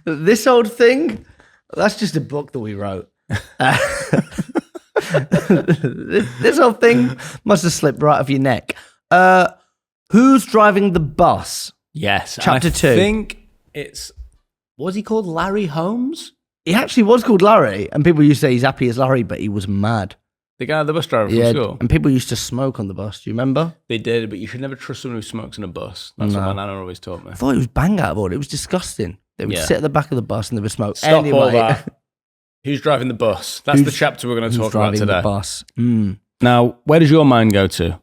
This old thing, that's just a book that we wrote. This whole thing must have slipped right off your neck. Who's driving the bus? Yes. Chapter 2. I think it's, was he called Larry Holmes? He actually was called Larry, and people used to say he's happy as Larry, but he was mad. The guy, the bus driver from school. And people used to smoke on the bus. Do you remember? They did, but you should never trust someone who smokes in a bus. That's what my nana always taught me. I thought it was bang out of order. It was disgusting. They would sit at the back of the bus and they would smoke. Stop all that. Who's driving the bus? That's the chapter we're going to talk about today. The bus. Now, where does your mind go to?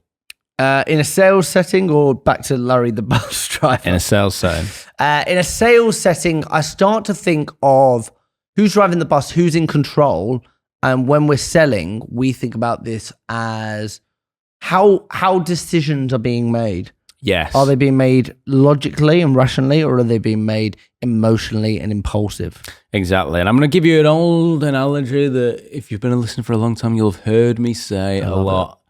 In a sales setting or back to Larry the bus driver? In a sales setting. In a sales setting, I start to think of who's driving the bus, who's in control. And when we're selling, we think about this as how decisions are being made. Yes. Are they being made logically and rationally, or are they being made emotionally and impulsive? Exactly. And I'm going to give you an old analogy that if you've been listening for a long time, you'll have heard me say a lot.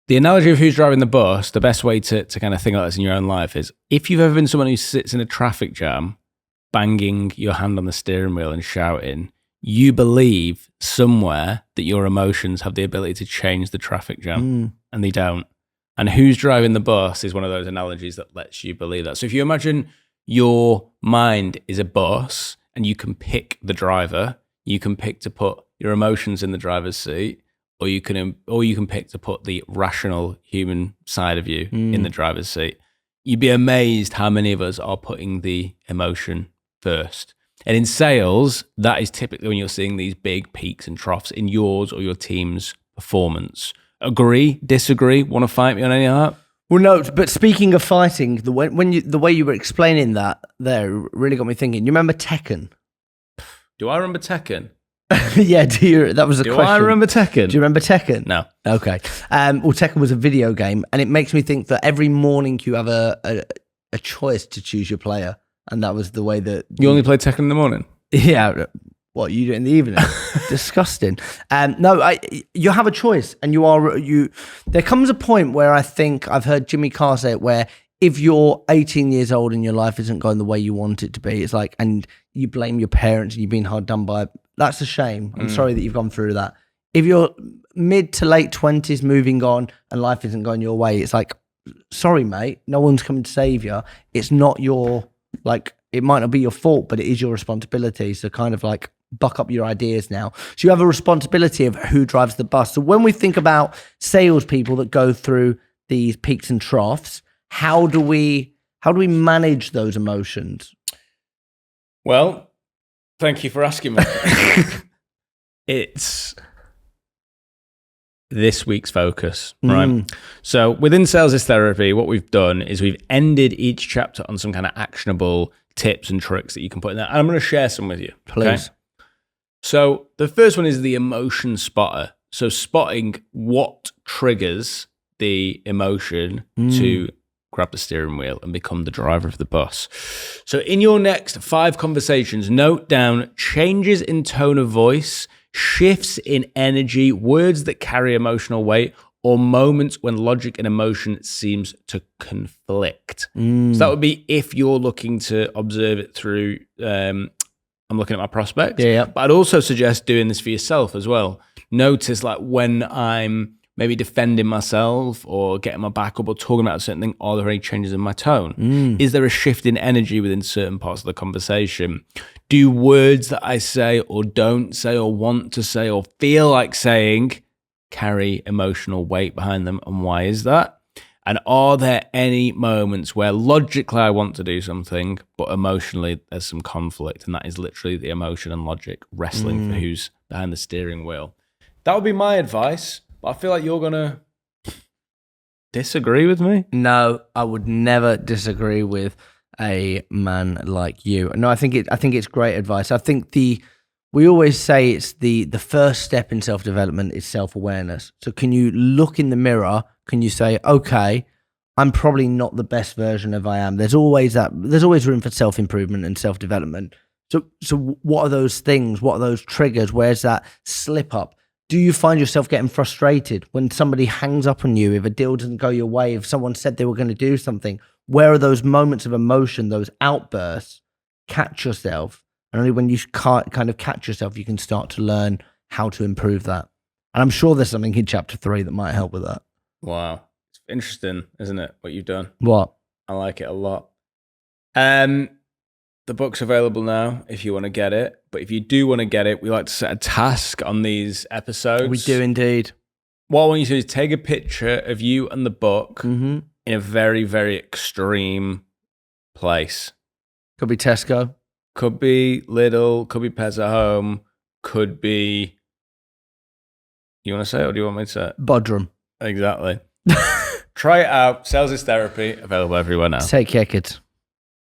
The analogy of who's driving the bus, the best way to kind of think about this in your own life is if you've ever been someone who sits in a traffic jam, banging your hand on the steering wheel and shouting, you believe somewhere that your emotions have the ability to change the traffic jam, and they don't. And who's driving the bus is one of those analogies that lets you believe that. So if you imagine your mind is a bus and you can pick the driver, you can pick to put your emotions in the driver's seat, or you can pick to put the rational human side of you in the driver's seat. You'd be amazed how many of us are putting the emotion first. And in sales, that is typically when you're seeing these big peaks and troughs in yours or your team's performance. Agree? Disagree? Want to fight me on any of that? Well, no, but speaking of fighting, the way you were explaining that there really got me thinking. You remember Tekken? Do I remember Tekken? Yeah, that was a question. Do I remember Tekken? Do you remember Tekken? No. Okay. Well, Tekken was a video game, and it makes me think that every morning you have a choice to choose your player. And that was the way that... You only play Tekken in the morning? Yeah. What, you do it in the evening? Disgusting. No, you have a choice. And there comes a point where I think, I've heard Jimmy Carr say it, where if you're 18 years old and your life isn't going the way you want it to be, it's like, and you blame your parents and you've been hard done by, that's a shame. I'm sorry that you've gone through that. If you're mid to late 20s moving on and life isn't going your way, it's like, sorry, mate, no one's coming to save you. It's not your... Like, it might not be your fault, but it is your responsibility. So kind of like buck up your ideas now. So you have a responsibility of who drives the bus. So when we think about salespeople that go through these peaks and troughs, how do we manage those emotions? Well, thank you for asking me. It's this week's focus, right? So within Sales is Therapy, what we've done is we've ended each chapter on some kind of actionable tips and tricks that you can put in there. And I'm going to share some with you. Please. Okay? So the first one is the emotion spotter. So spotting what triggers the emotion to grab the steering wheel and become the driver of the bus. So in your next 5 conversations, note down changes in tone of voice, shifts in energy, words that carry emotional weight, or moments when logic and emotion seems to conflict. So that would be if you're looking to observe it through, I'm looking at my prospects. Yeah. But I'd also suggest doing this for yourself as well. Notice like when I'm maybe defending myself or getting my back up or talking about a certain thing, are there any changes in my tone? Is there a shift in energy within certain parts of the conversation? Do words that I say or don't say or want to say or feel like saying carry emotional weight behind them, and why is that? And are there any moments where logically I want to do something, but emotionally there's some conflict, and that is literally the emotion and logic wrestling for who's behind the steering wheel? That would be my advice. I feel like you're going to disagree with me. No, I would never disagree with a man like you. No, I think it's great advice. I think we always say it's the first step in self-development is self-awareness. So can you look in the mirror? Can you say, okay, I'm probably not the best version of I am. There's always room for self-improvement and self-development. So what are those things? What are those triggers? Where's that slip up? Do you find yourself getting frustrated when somebody hangs up on you, if a deal doesn't go your way, if someone said they were going to do something? Where are those moments of emotion, those outbursts catch yourself. And only when you can't kind of catch yourself, you can start to learn how to improve that. And I'm sure there's something in chapter 3 that might help with that. Wow. It's interesting, isn't it? What you've done. What? I like it a lot. The book's available now if you want to get it. But if you do want to get it, we like to set a task on these episodes. We do indeed. What I want you to do is take a picture of you and the book in a very, very extreme place. Could be Tesco. Could be Lidl. Could be Pets at Home. Could be... You want to say it or do you want me to say it? Bodrum. Exactly. Try it out. Sales is therapy. Available everywhere now. Take care, kids.